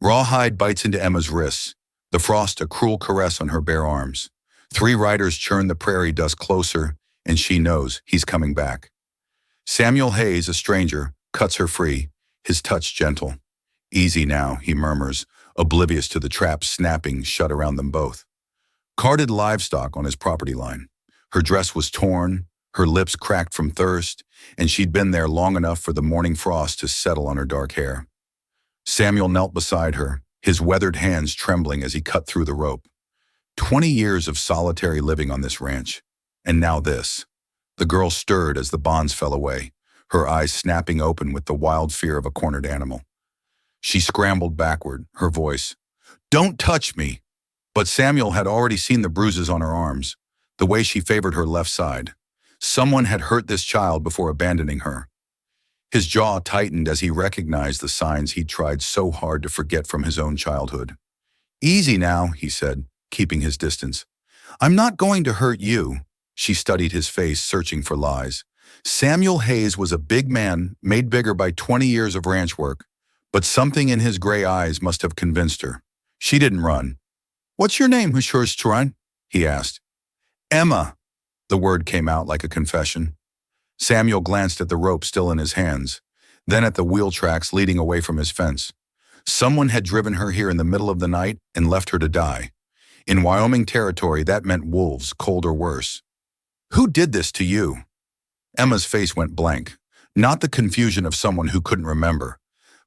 Rawhide bites into Emma's wrists, the frost a cruel caress on her bare arms. 3 riders churn the prairie dust closer, and she knows he's coming back. Samuel Hayes, a stranger, cuts her free, his touch gentle. Easy now, he murmurs, oblivious to the trap snapping shut around them both. Carted livestock on his property line. Her dress was torn, her lips cracked from thirst, and she'd been there long enough for the morning frost to settle on her dark hair. Samuel knelt beside her, his weathered hands trembling as he cut through the rope. 20 years of solitary living on this ranch. And now this. The girl stirred as the bonds fell away, her eyes snapping open with the wild fear of a cornered animal. She scrambled backward, her voice, "Don't touch me!" But Samuel had already seen the bruises on her arms, the way she favored her left side. Someone had hurt this child before abandoning her. His jaw tightened as he recognized the signs he'd tried so hard to forget from his own childhood. "Easy now," he said, keeping his distance. "I'm not going to hurt you." She studied his face, searching for lies. Samuel Hayes was a big man, made bigger by 20 years of ranch work, but something in his gray eyes must have convinced her. She didn't run. "What's your name, Hushurstruan?" he asked. "Emma." The word came out like a confession. Samuel glanced at the rope still in his hands, then at the wheel tracks leading away from his fence. Someone had driven her here in the middle of the night and left her to die. In Wyoming territory, that meant wolves, cold or worse. "Who did this to you?" Emma's face went blank, not the confusion of someone who couldn't remember,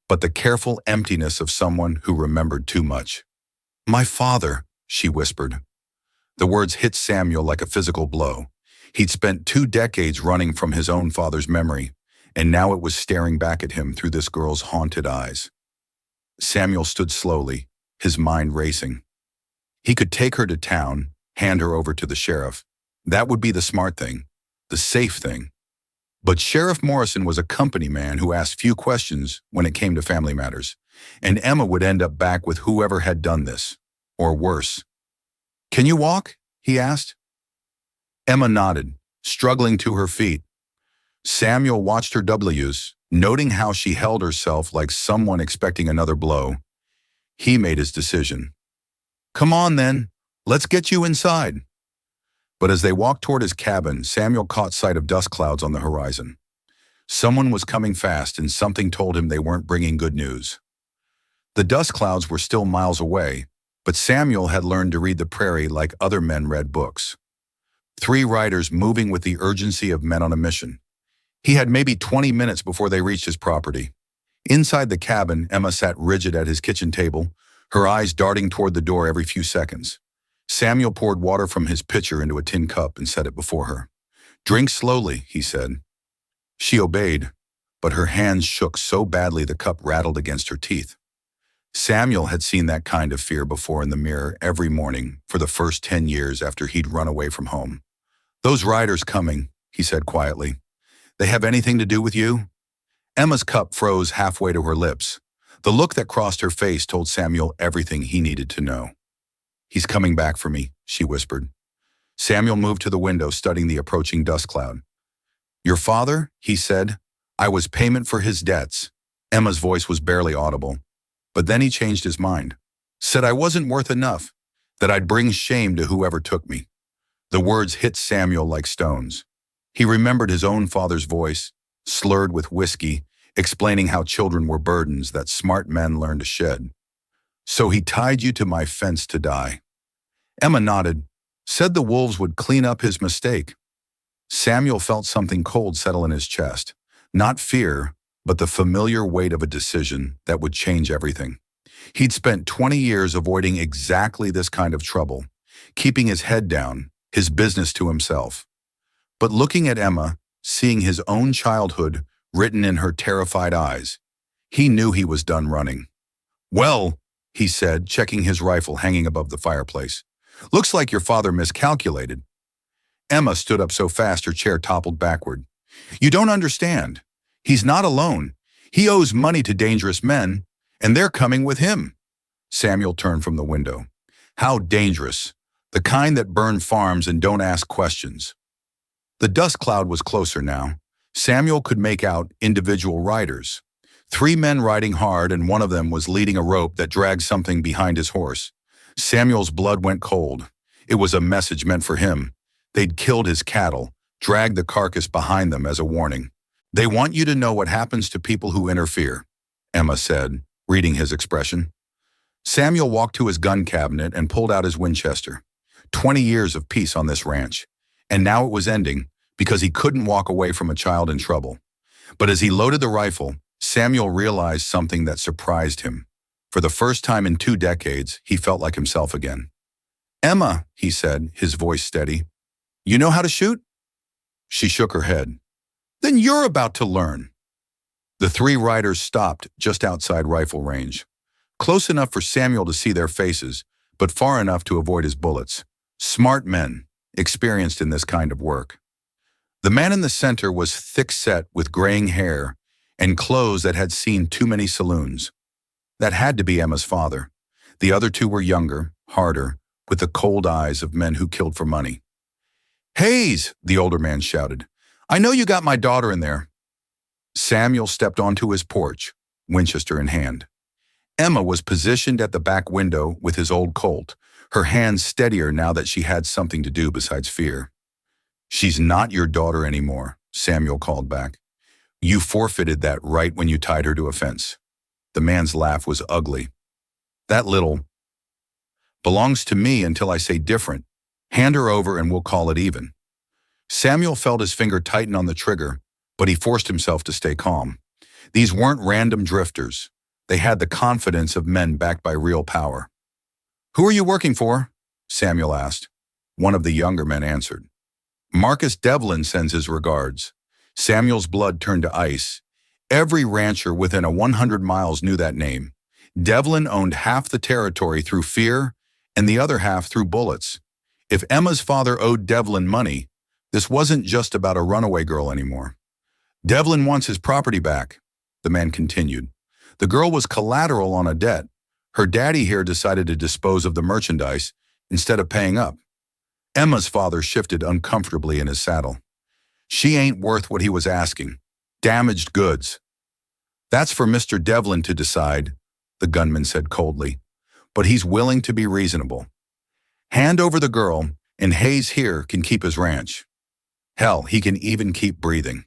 but the careful emptiness of someone who remembered too much. "My father," she whispered. The words hit Samuel like a physical blow. He'd spent 2 decades running from his own father's memory, and now it was staring back at him through this girl's haunted eyes. Samuel stood slowly, his mind racing. He could take her to town, hand her over to the sheriff. That would be the smart thing, the safe thing. But Sheriff Morrison was a company man who asked few questions when it came to family matters, and Emma would end up back with whoever had done this, or worse. "Can you walk?" he asked. Emma nodded, struggling to her feet. Samuel watched her W's, noting how she held herself like someone expecting another blow. He made his decision. "Come on then, let's get you inside." But as they walked toward his cabin, Samuel caught sight of dust clouds on the horizon. Someone was coming fast, and something told him they weren't bringing good news. The dust clouds were still miles away, but Samuel had learned to read the prairie like other men read books. 3 riders moving with the urgency of men on a mission. He had maybe 20 minutes before they reached his property. Inside the cabin, Emma sat rigid at his kitchen table, her eyes darting toward the door every few seconds. Samuel poured water from his pitcher into a tin cup and set it before her. "Drink slowly," he said. She obeyed, but her hands shook so badly the cup rattled against her teeth. Samuel had seen that kind of fear before in the mirror every morning for the first 10 years after he'd run away from home. "Those riders coming," he said quietly. "They have anything to do with you?" Emma's cup froze halfway to her lips. The look that crossed her face told Samuel everything he needed to know. "He's coming back for me," she whispered. Samuel moved to the window, studying the approaching dust cloud. "Your father," he said, "I was payment for his debts." Emma's voice was barely audible, but then he changed his mind. "Said I wasn't worth enough, that I'd bring shame to whoever took me." The words hit Samuel like stones. He remembered his own father's voice, slurred with whiskey, explaining how children were burdens that smart men learn to shed. "So he tied you to my fence to die." Emma nodded, said the wolves would clean up his mistake. Samuel felt something cold settle in his chest. Not fear, but the familiar weight of a decision that would change everything. He'd spent 20 years avoiding exactly this kind of trouble, keeping his head down, his business to himself. But looking at Emma, seeing his own childhood written in her terrified eyes, he knew he was done running. "Well," he said, checking his rifle hanging above the fireplace, "looks like your father miscalculated." Emma stood up so fast her chair toppled backward. "You don't understand. He's not alone. He owes money to dangerous men, and they're coming with him." Samuel turned from the window. "How dangerous? The kind that burn farms and don't ask questions." The dust cloud was closer now. Samuel could make out individual riders. Three men riding hard, and one of them was leading a rope that dragged something behind his horse. Samuel's blood went cold. It was a message meant for him. They'd killed his cattle, dragged the carcass behind them as a warning. "They want you to know what happens to people who interfere," Emma said, reading his expression. Samuel walked to his gun cabinet and pulled out his Winchester. 20 years of peace on this ranch. And now it was ending because he couldn't walk away from a child in trouble. But as he loaded the rifle, Samuel realized something that surprised him. For the first time in 2 decades, he felt like himself again. "Emma," he said, his voice steady, "you know how to shoot?" She shook her head. "Then you're about to learn." The 3 riders stopped just outside rifle range, close enough for Samuel to see their faces, but far enough to avoid his bullets. Smart men, experienced in this kind of work. The man in the center was thick-set with graying hair and clothes that had seen too many saloons. That had to be Emma's father. The other 2 were younger, harder, with the cold eyes of men who killed for money. "Hayes," the older man shouted, "I know you got my daughter in there." Samuel stepped onto his porch, Winchester in hand. Emma was positioned at the back window with his old Colt, her hands steadier now that she had something to do besides fear. "She's not your daughter anymore," Samuel called back. "You forfeited that right when you tied her to a fence." The man's laugh was ugly. "That little belongs to me until I say different. Hand her over and we'll call it even." Samuel felt his finger tighten on the trigger, but he forced himself to stay calm. These weren't random drifters. They had the confidence of men backed by real power. "Who are you working for?" Samuel asked. One of the younger men answered. "Marcus Devlin sends his regards." Samuel's blood turned to ice. Every rancher within 100 miles knew that name. Devlin owned half the territory through fear and the other half through bullets. If Emma's father owed Devlin money, this wasn't just about a runaway girl anymore. "Devlin wants his property back," the man continued. "The girl was collateral on a debt. Her daddy here decided to dispose of the merchandise instead of paying up." Emma's father shifted uncomfortably in his saddle. "She ain't worth what he was asking. Damaged goods." "That's for Mr. Devlin to decide," the gunman said coldly. "But he's willing to be reasonable. Hand over the girl, and Hayes here can keep his ranch. Hell, he can even keep breathing."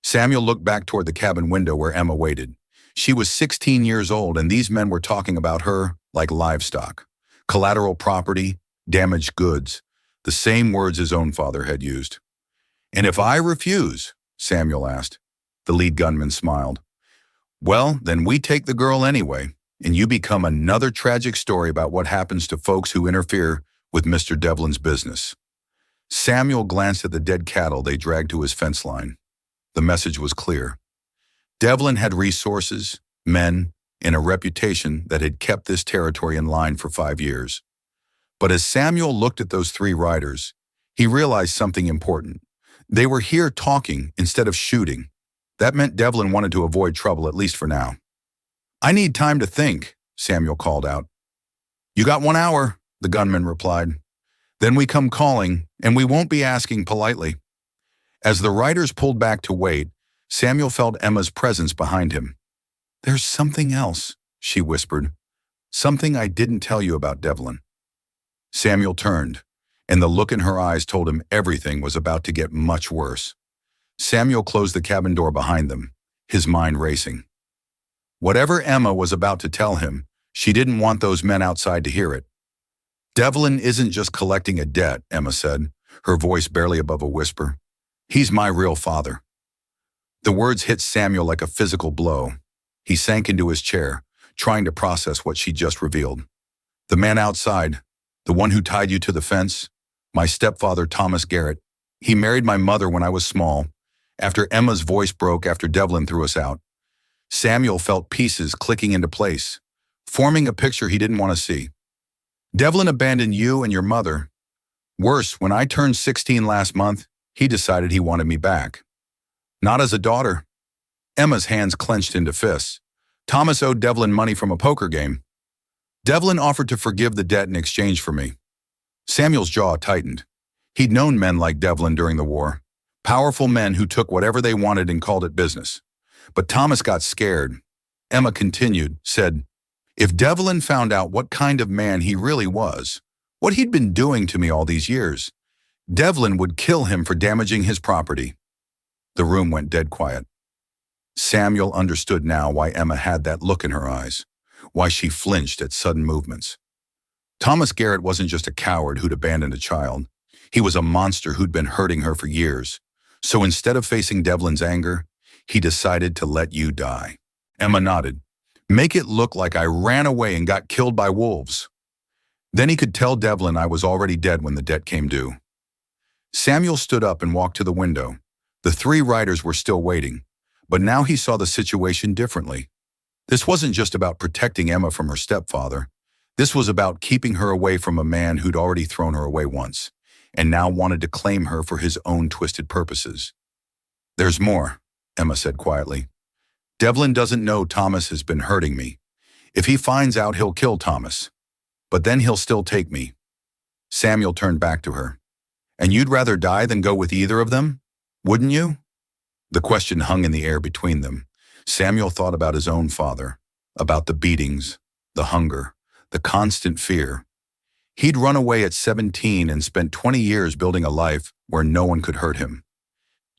Samuel looked back toward the cabin window where Emma waited. She was 16 years old, and these men were talking about her like livestock. Collateral property, damaged goods, the same words his own father had used. "And if I refuse?" Samuel asked. The lead gunman smiled. "Well, then we take the girl anyway, and you become another tragic story about what happens to folks who interfere with Mr. Devlin's business." Samuel glanced at the dead cattle they dragged to his fence line. The message was clear. Devlin had resources, men, and a reputation that had kept this territory in line for 5 years. But as Samuel looked at those 3 riders, he realized something important. They were here talking instead of shooting. That meant Devlin wanted to avoid trouble, at least for now. "I need time to think," Samuel called out. "You got 1 hour," the gunman replied. "Then we come calling, and we won't be asking politely." As the riders pulled back to wait, Samuel felt Emma's presence behind him. "There's something else," she whispered. "Something I didn't tell you about Devlin." Samuel turned, and the look in her eyes told him everything was about to get much worse. Samuel closed the cabin door behind them, his mind racing. Whatever Emma was about to tell him, she didn't want those men outside to hear it. "Devlin isn't just collecting a debt," Emma said, her voice barely above a whisper. "He's my real father." The words hit Samuel like a physical blow. He sank into his chair, trying to process what she just revealed. "The man outside, the one who tied you to the fence, my stepfather Thomas Garrett. He married my mother when I was small, after Emma's voice broke after Devlin threw us out." Samuel felt pieces clicking into place, forming a picture he didn't want to see. "Devlin abandoned you and your mother. Worse, when I turned 16 last month, he decided he wanted me back. Not as a daughter." Emma's hands clenched into fists. "Thomas owed Devlin money from a poker game. Devlin offered to forgive the debt in exchange for me." Samuel's jaw tightened. He'd known men like Devlin during the war, powerful men who took whatever they wanted and called it business. But Thomas got scared. Emma continued, said, "If Devlin found out what kind of man he really was, what he'd been doing to me all these years, Devlin would kill him for damaging his property." The room went dead quiet. Samuel understood now why Emma had that look in her eyes, why she flinched at sudden movements. Thomas Garrett wasn't just a coward who'd abandoned a child. He was a monster who'd been hurting her for years. So instead of facing Devlin's anger, he decided to let you die. Emma nodded. "Make it look like I ran away and got killed by wolves. Then he could tell Devlin I was already dead when the debt came due." Samuel stood up and walked to the window. The three riders were still waiting, but now he saw the situation differently. This wasn't just about protecting Emma from her stepfather. This was about keeping her away from a man who'd already thrown her away once, and now wanted to claim her for his own twisted purposes. "There's more," Emma said quietly. "Devlin doesn't know Thomas has been hurting me. If he finds out, he'll kill Thomas. But then he'll still take me." Samuel turned back to her. "And you'd rather die than go with either of them? Wouldn't you?" The question hung in the air between them. Samuel thought about his own father, about the beatings, the hunger, the constant fear. He'd run away at 17 and spent 20 years building a life where no one could hurt him.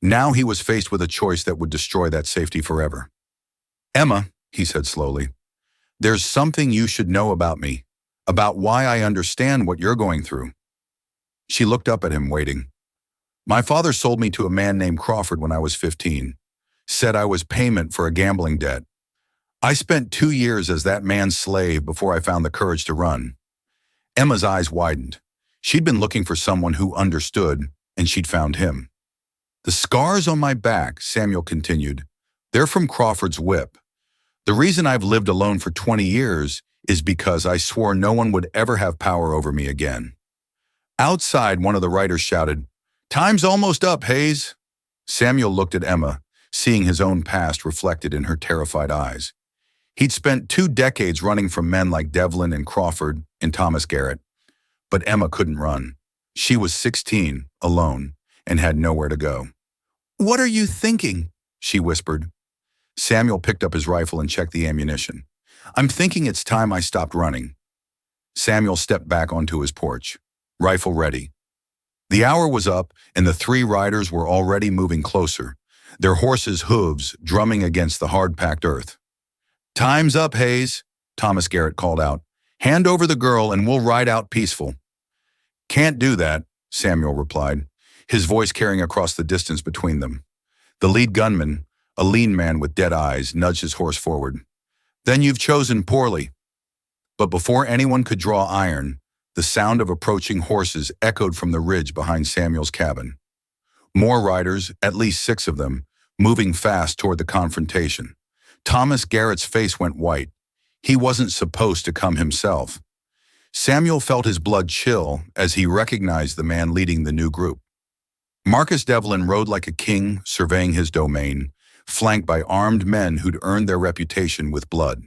Now he was faced with a choice that would destroy that safety forever. "Emma," he said slowly, "there's something you should know about me, about why I understand what you're going through." She looked up at him, waiting. "My father sold me to a man named Crawford when I was 15, said I was payment for a gambling debt. I spent 2 years as that man's slave before I found the courage to run." Emma's eyes widened. She'd been looking for someone who understood, and she'd found him. "The scars on my back," Samuel continued, "they're from Crawford's whip. The reason I've lived alone for 20 years is because I swore no one would ever have power over me again." Outside, one of the riders shouted, "Time's almost up, Hayes." Samuel looked at Emma, seeing his own past reflected in her terrified eyes. He'd spent 2 decades running from men like Devlin and Crawford and Thomas Garrett. But Emma couldn't run. She was 16, alone, and had nowhere to go. "What are you thinking?" she whispered. Samuel picked up his rifle and checked the ammunition. "I'm thinking it's time I stopped running." Samuel stepped back onto his porch, rifle ready. The hour was up, and the 3 riders were already moving closer, their horses' hooves drumming against the hard-packed earth. "Time's up, Hayes," Thomas Garrett called out. "Hand over the girl and we'll ride out peaceful." "Can't do that," Samuel replied, his voice carrying across the distance between them. The lead gunman, a lean man with dead eyes, nudged his horse forward. "Then you've chosen poorly." But before anyone could draw iron, the sound of approaching horses echoed from the ridge behind Samuel's cabin. More riders, at least 6 of them, moving fast toward the confrontation. Thomas Garrett's face went white. He wasn't supposed to come himself. Samuel felt his blood chill as he recognized the man leading the new group. Marcus Devlin rode like a king, surveying his domain, flanked by armed men who'd earned their reputation with blood.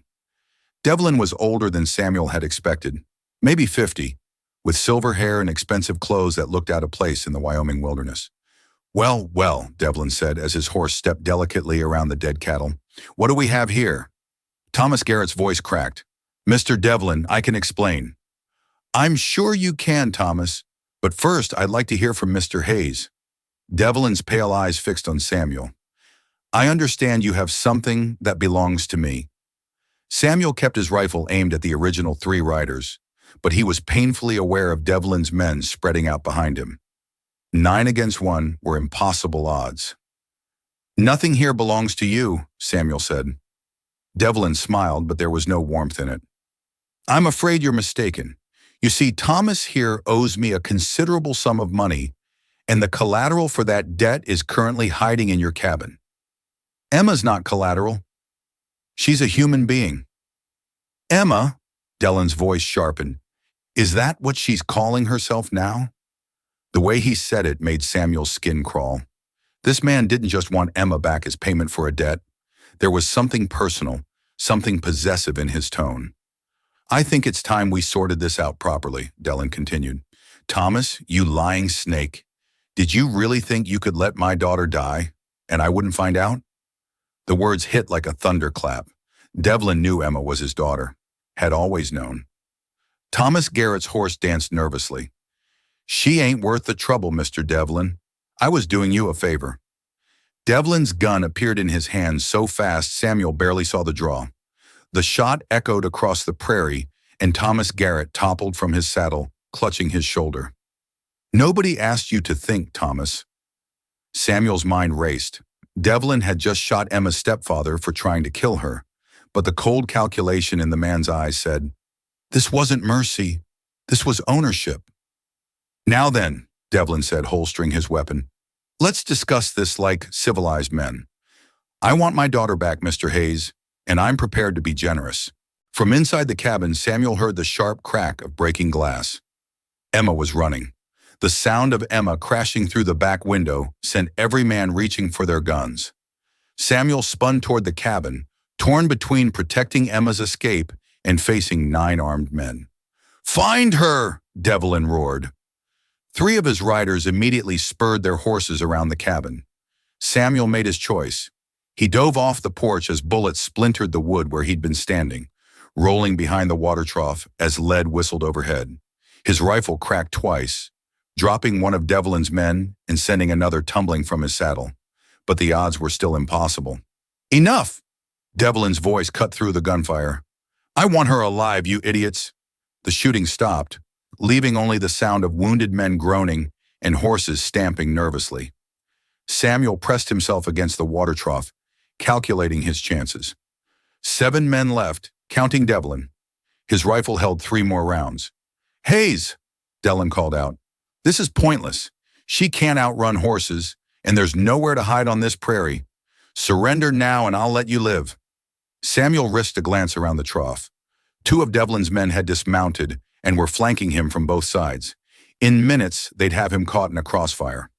Devlin was older than Samuel had expected, maybe 50, with silver hair and expensive clothes that looked out of place in the Wyoming wilderness. "Well, well," Devlin said as his horse stepped delicately around the dead cattle. "What do we have here?" Thomas Garrett's voice cracked. "Mr. Devlin, I can explain." "I'm sure you can, Thomas, but first I'd like to hear from Mr. Hayes." Devlin's pale eyes fixed on Samuel. "I understand you have something that belongs to me." Samuel kept his rifle aimed at the original 3 riders, but he was painfully aware of Devlin's men spreading out behind him. 9 against 1 were impossible odds. "Nothing here belongs to you," Samuel said. Devlin smiled, but there was no warmth in it. "I'm afraid you're mistaken. You see, Thomas here owes me a considerable sum of money, and the collateral for that debt is currently hiding in your cabin." "Emma's not collateral. She's a human being." "Emma," Devlin's voice sharpened. "Is that what she's calling herself now?" The way he said it made Samuel's skin crawl. This man didn't just want Emma back as payment for a debt. There was something personal, something possessive in his tone. "I think it's time we sorted this out properly," Devlin continued. "Thomas, you lying snake. Did you really think you could let my daughter die, and I wouldn't find out?" The words hit like a thunderclap. Devlin knew Emma was his daughter. Had always known. Thomas Garrett's horse danced nervously. "She ain't worth the trouble, Mr. Devlin. I was doing you a favor." Devlin's gun appeared in his hand so fast Samuel barely saw the draw. The shot echoed across the prairie, and Thomas Garrett toppled from his saddle, clutching his shoulder. "Nobody asked you to think, Thomas." Samuel's mind raced. Devlin had just shot Emma's stepfather for trying to kill her, but the cold calculation in the man's eyes said, "This wasn't mercy. This was ownership." "Now then," Devlin said, holstering his weapon, "let's discuss this like civilized men. I want my daughter back, Mr. Hayes, and I'm prepared to be generous." From inside the cabin, Samuel heard the sharp crack of breaking glass. Emma was running. The sound of Emma crashing through the back window sent every man reaching for their guns. Samuel spun toward the cabin, torn between protecting Emma's escape and facing 9 armed men. "Find her!" Devlin roared. 3 of his riders immediately spurred their horses around the cabin. Samuel made his choice. He dove off the porch as bullets splintered the wood where he'd been standing, rolling behind the water trough as lead whistled overhead. His rifle cracked twice, dropping one of Devlin's men and sending another tumbling from his saddle. But the odds were still impossible. "Enough!" Devlin's voice cut through the gunfire. "I want her alive, you idiots!" The shooting stopped, leaving only the sound of wounded men groaning and horses stamping nervously. Samuel pressed himself against the water trough, calculating his chances. 7 men left, counting Devlin. His rifle held 3 more rounds. "Hayes!" Devlin called out. "This is pointless. She can't outrun horses, and there's nowhere to hide on this prairie. Surrender now and I'll let you live." Samuel risked a glance around the trough. 2 of Devlin's men had dismounted and were flanking him from both sides. In minutes, they'd have him caught in a crossfire.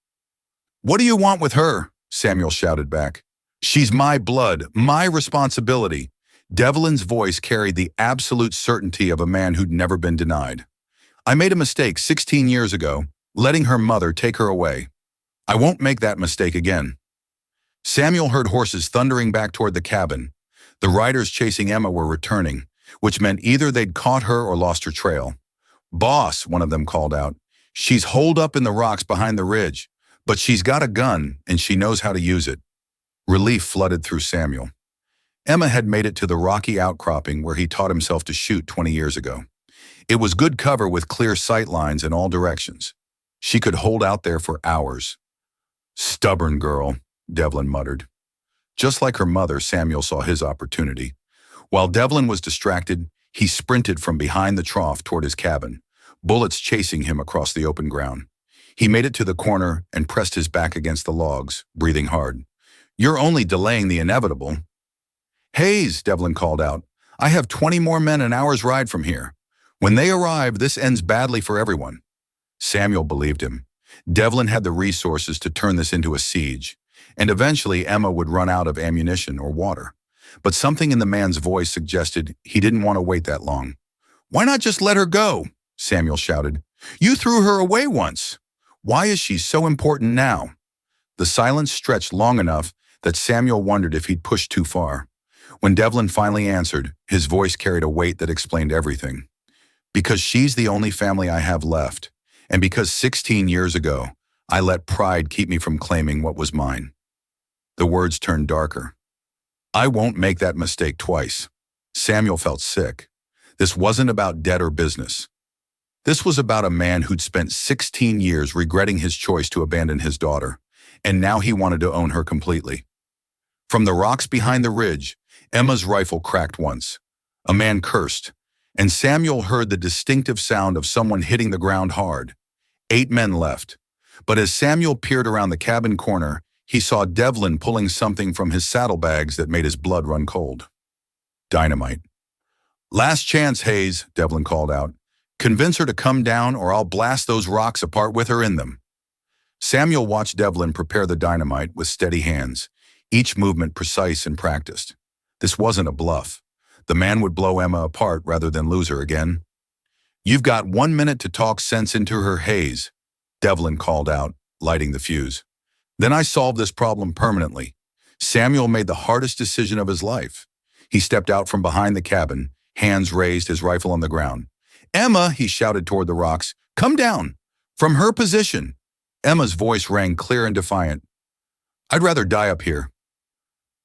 "What do you want with her?" Samuel shouted back. "She's my blood, my responsibility." Devlin's voice carried the absolute certainty of a man who'd never been denied. "I made a mistake 16 years ago, letting her mother take her away. I won't make that mistake again." Samuel heard horses thundering back toward the cabin. The riders chasing Emma were returning, which meant either they'd caught her or lost her trail. "Boss," one of them called out, "she's holed up in the rocks behind the ridge, but she's got a gun and she knows how to use it." Relief flooded through Samuel. Emma had made it to the rocky outcropping where he taught himself to shoot 20 years ago. It was good cover with clear sight lines in all directions. She could hold out there for hours. "Stubborn girl," Devlin muttered. Just like her mother, Samuel saw his opportunity. While Devlin was distracted, he sprinted from behind the trough toward his cabin, bullets chasing him across the open ground. He made it to the corner and pressed his back against the logs, breathing hard. "You're only delaying the inevitable." "Hayes," Devlin called out, "I have 20 more men an hour's ride from here. When they arrive, this ends badly for everyone." Samuel believed him. Devlin had the resources to turn this into a siege, and eventually Emma would run out of ammunition or water. But something in the man's voice suggested he didn't want to wait that long. "Why not just let her go?" Samuel shouted. "You threw her away once. Why is she so important now?" The silence stretched long enough that Samuel wondered if he'd pushed too far. When Devlin finally answered, his voice carried a weight that explained everything. "Because she's the only family I have left, and because 16 years ago, I let pride keep me from claiming what was mine." The words turned darker. "I won't make that mistake twice." Samuel felt sick. This wasn't about debt or business. This was about a man who'd spent 16 years regretting his choice to abandon his daughter, and now he wanted to own her completely. From the rocks behind the ridge, Emma's rifle cracked once. A man cursed, and Samuel heard the distinctive sound of someone hitting the ground hard. 8 men left. But as Samuel peered around the cabin corner, he saw Devlin pulling something from his saddlebags that made his blood run cold. Dynamite. "Last chance, Hayes," Devlin called out. "Convince her to come down or I'll blast those rocks apart with her in them." Samuel watched Devlin prepare the dynamite with steady hands, each movement precise and practiced. This wasn't a bluff. The man would blow Emma apart rather than lose her again. "You've got 1 minute to talk sense into her, Hayes," Devlin called out, lighting the fuse. "Then I solve this problem permanently. Samuel made the hardest decision of his life. He stepped out from behind the cabin, hands raised, his rifle on the ground. "Emma," he shouted toward the rocks, "come down! From her position!" Emma's voice rang clear and defiant. "I'd rather die up here."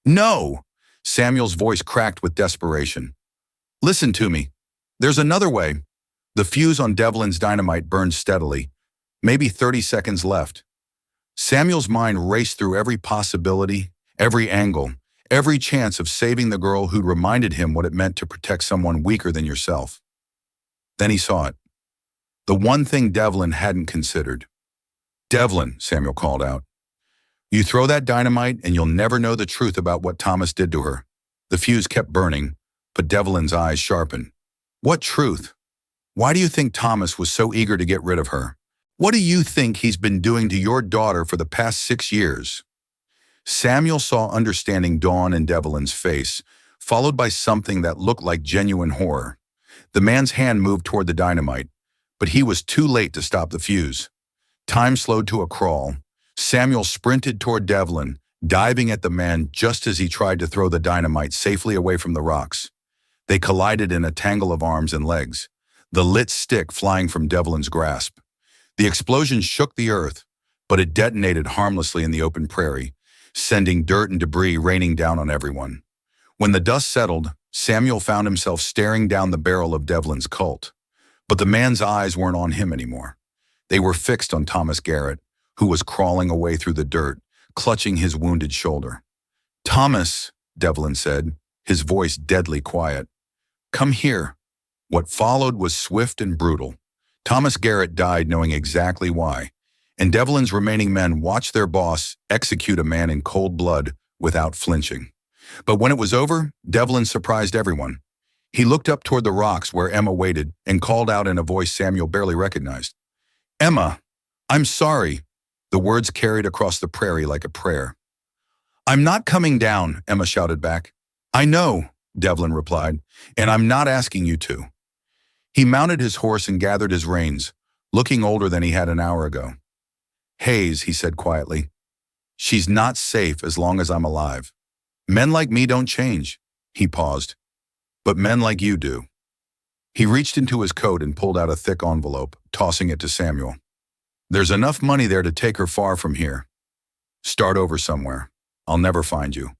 "No!" Samuel's voice cracked with desperation. "Listen to me. There's another way." The fuse on Devlin's dynamite burned steadily, maybe 30 seconds left. Samuel's mind raced through every possibility, every angle, every chance of saving the girl who'd reminded him what it meant to protect someone weaker than yourself. Then he saw it. The one thing Devlin hadn't considered. "Devlin," Samuel called out, "you throw that dynamite and you'll never know the truth about what Thomas did to her." The fuse kept burning, but Devlin's eyes sharpened. "What truth? Why do you think Thomas was so eager to get rid of her? What do you think he's been doing to your daughter for the past 6 years? Samuel saw understanding dawn in Devlin's face, followed by something that looked like genuine horror. The man's hand moved toward the dynamite, but he was too late to stop the fuse. Time slowed to a crawl. Samuel sprinted toward Devlin, diving at the man just as he tried to throw the dynamite safely away from the rocks. They collided in a tangle of arms and legs, the lit stick flying from Devlin's grasp. The explosion shook the earth, but it detonated harmlessly in the open prairie, sending dirt and debris raining down on everyone. When the dust settled, Samuel found himself staring down the barrel of Devlin's Colt. But the man's eyes weren't on him anymore. They were fixed on Thomas Garrett, who was crawling away through the dirt, clutching his wounded shoulder. "Thomas," Devlin said, his voice deadly quiet. "Come here." What followed was swift and brutal. Thomas Garrett died knowing exactly why, and Devlin's remaining men watched their boss execute a man in cold blood without flinching. But when it was over, Devlin surprised everyone. He looked up toward the rocks where Emma waited and called out in a voice Samuel barely recognized. "Emma, I'm sorry." The words carried across the prairie like a prayer. "I'm not coming down," Emma shouted back. "I know," Devlin replied, "and I'm not asking you to." He mounted his horse and gathered his reins, looking older than he had an hour ago. "Hayes," he said quietly, "she's not safe as long as I'm alive. Men like me don't change." He paused. "But men like you do." He reached into his coat and pulled out a thick envelope, tossing it to Samuel. "There's enough money there to take her far from here. Start over somewhere. I'll never find you."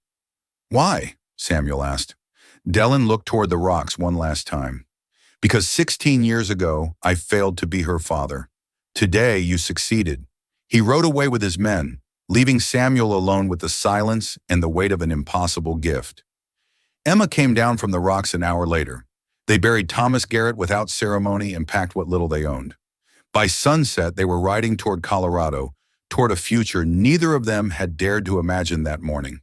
"Why?" Samuel asked. Devlin looked toward the rocks one last time. "Because 16 years ago, I failed to be her father. Today, you succeeded." He rode away with his men, leaving Samuel alone with the silence and the weight of an impossible gift. Emma came down from the rocks an hour later. They buried Thomas Garrett without ceremony and packed what little they owned. By sunset, they were riding toward Colorado, toward a future neither of them had dared to imagine that morning.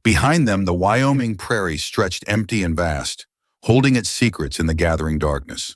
Behind them, the Wyoming prairie stretched empty and vast, holding its secrets in the gathering darkness.